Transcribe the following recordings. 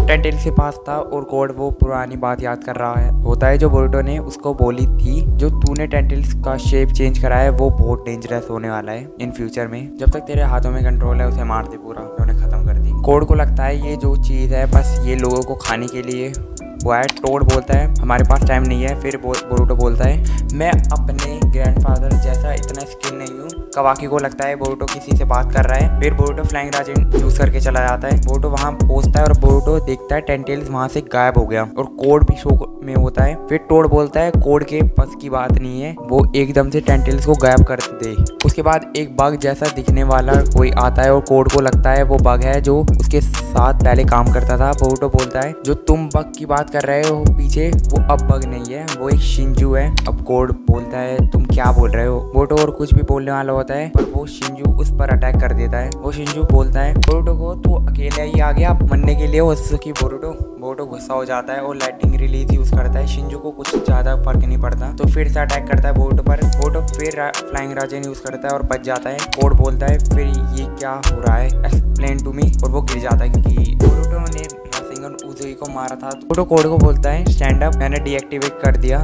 Ten tails के पास था और कोड वो पुरानी बात याद कर रहा है। होता है जो बोरुटो ने उसको बोली थी, जो तूने टेंटेल्स का शेप चेंज करा है वो बहुत डेंजरस होने वाला है इन फ्यूचर में। जब तक तेरे हाथों में कंट्रोल है उसे मार दे पूरा। उन्होंने खत्म कर दी। कोड को लगता है ये जो चीज़ है बस ये लोगों को खाने के लिए हुआ है। टोड बोलता है हमारे पास टाइम नहीं है। फिर बोरुटो बोलता है मैं अपने ग्रैंडफादर जैसा इतना स्किल नहीं हूँ। कवाकी को लगता है बोरुटो किसी से बात कर रहा है। फिर बोरुटो फ्लाइंग राजन यूज करके चला जाता है। बोरुटो वहाँ पहुँचता है और बोरुटो देखता है टेंटेल्स वहाँ से गायब हो गया और कोड भी शो में होता है। फिर टोड बोलता है कोड के बस की बात नहीं है, वो एकदम से टेंटेल्स को गायब कर दे। उसके बाद एक बग जैसा दिखने वाला कोई आता है और कोड को लगता है वो बग है जो उसके साथ पहले काम करता था। बोरुटो बोलता है जो तुम बग की बात कर रहे हो पीछे वो अब बग नहीं है, वो एक शिंजू है। अब कोड बोलता है तुम क्या बोल रहे हो। बोरुटो और कुछ भी बोलने वाला होता है पर वो शिंजू उस पर अटैक कर देता है। वो शिंजू बोलता है बोरुटो को तू अकेले ही आ गया मरने के लिए उसकी। बोरुटो गुस्सा हो जाता है और लाइटिंग रिलीज यूज करता है। शिंजू को कुछ ज्यादा फर्क नहीं पड़ता तो फिर से अटैक करता है बोरुटो पर। बोरुटो फिर फ्लाइंग राजन यूज करता है और बच जाता है। कोड बोलता है फिर ये क्या हो रहा है, एक्सप्लेन टू मी। और वो गिर जाता है क्योंकि बोरुटो ने उज़ुई को मारा था। बोरुटो कोड को बोलता है स्टैंड अप, मैंने डीएक्टिवेट कर दिया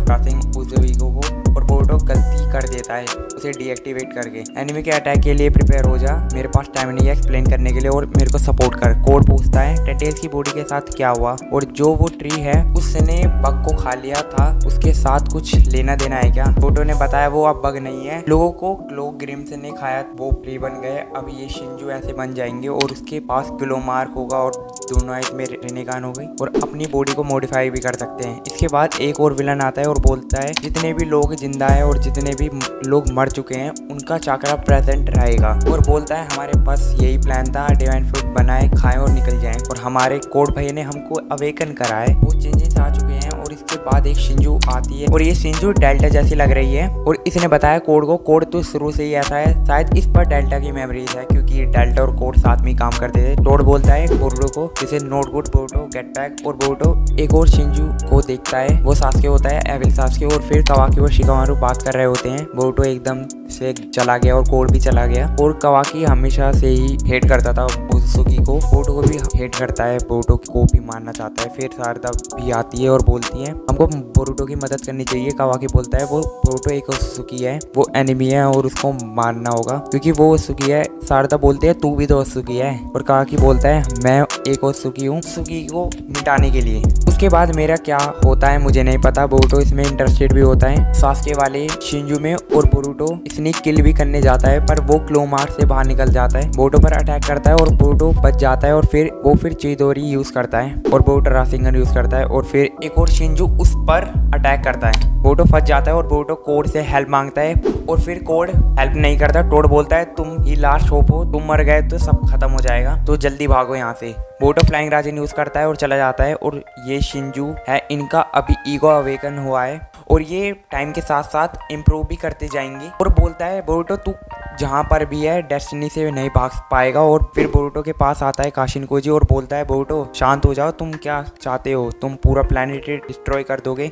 उज़ुई को। और बोरुटो गलती कर देता है उसे डीएक्टिवेट करके। एनिमी के अटैक के लिए प्रिपेयर हो जा, मेरे पास टाइम नहीं है एक्सप्लेन करने के लिए और मेरे को सपोर्ट कर। कोड पूछता है टेंटेल्स की बॉडी के साथ क्या हुआ और जो वो ट्री है उसने बग को खा लिया था, उसके साथ कुछ लेना देना है क्या। बोरुटो ने बताया वो अब बग नहीं है, लोगों को ग्लो ग्रिम्स ने खाया वो ट्री बन गए। अब ये शिंजू ऐसे बन जाएंगे और उसके पास ग्लो मार्क होगा और दोनों आइज में रेनेगान हो गई और अपनी बॉडी को मॉडिफाई भी कर सकते हैं। इसके बाद एक और विलन आता है और बोलता है जितने भी लोग जिंदा है और जितने भी लोग मर चुके हैं उनका चाकरा प्रेजेंट रहेगा। और बोलता है हमारे पास यही प्लान था, डिवाइन फ्रूट बनाए खाएं और निकल जाएं। और हमारे कोड भैया ने हमको अवेकन करा है, वो चेंजेस आ चुके हैं। और इसके बाद एक शिंजू आती है और ये शिंजू डेल्टा जैसी लग रही है और इसने बताया कोड को कोड तो शुरू से ही ऐसा है, शायद इस पर डेल्टा की मेमोरीज है क्योंकि डेल्टा और कोड साथ में काम करते थे। टोड बोलता है बोरुटो को जिसे note good Boruto get back. और बोरुटो एक और शिंजू को देखता है, वो सास्के होता है, एविल सास्के। और फिर कवाकी और शिकामारू बात कर रहे होते हैं। बोरुटो एकदम से चला गया और कोड भी चला गया। और कवाकी हमेशा से ही हेट करता था उज़ुकी को, बोरुटो को भी हेट करता है, बोरुटो को भी मारना चाहता है। फिर शारदा भी आती है और बोलती है हमको बोरुटो की मदद करनी चाहिए। कवाकी बोलता है वो बोरुटो एक उज़ुकी है, वो एनिमी है और उसको मारना होगा क्योंकि वो उज़ुकी है। शारदा बोलती है तू भी तो उज़ुकी है। और कवाकी बोलता है मैं एक उज़ुकी हूँ उज़ुकी को मिटाने के लिए। उसके बाद मेरा क्या होता है मुझे नहीं पता। बोरुटो इसमें इंटरेस्टेड भी होता है सास्के वाले शिंजू में और बोरुटो स्नेक किल भी करने जाता है पर वो क्लोमार से बाहर निकल जाता है। बोरुटो पर अटैक करता है और बोरुटो बच जाता है और फिर चिदोरी यूज करता है और बोरुटो राशिंगन यूज करता है और फिर एक और शिंजू उस पर अटैक करता है। बोरुटो फंस जाता है और बोरुटो कोड से हेल्प मांगता है और फिर कोड हेल्प नहीं करता। टोड बोलता है तुम ही लास्ट होप हो, तुम मर गए तो सब खत्म हो जाएगा तो जल्दी भागो यहाँ से। बोरुटो फ्लाइंग राजन यूज करता है और चला जाता है। और ये शिंजू है, इनका अभी ईगो अवेकन हुआ है और ये टाइम के साथ साथ इम्प्रूव भी करते जाएंगे। और बोलता है बोरुटो तू जहाँ पर भी है डेस्टिनी से नहीं भाग पाएगा। और फिर बोरुटो के पास आता है काशिनकोजी और बोलता है बोरुटो शांत हो जाओ, तुम क्या चाहते हो, तुम पूरा प्लेनेट डिस्ट्रॉय कर दोगे,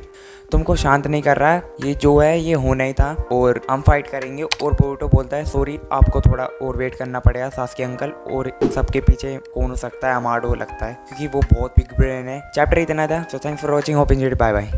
तुमको शांत नहीं कर रहा है, ये जो है ये होना ही था और हम फाइट करेंगे। और बोरुटो बोलता है सॉरी आपको थोड़ा और वेट करना पड़ेगा सास्के अंकल। और इन सबके पीछे कौन हो सकता है, अमाडो लगता है क्योंकि वो बहुत बिग ब्रेन है। चैप्टर इतना था, so thanks for watching, hope enjoyed, bye bye.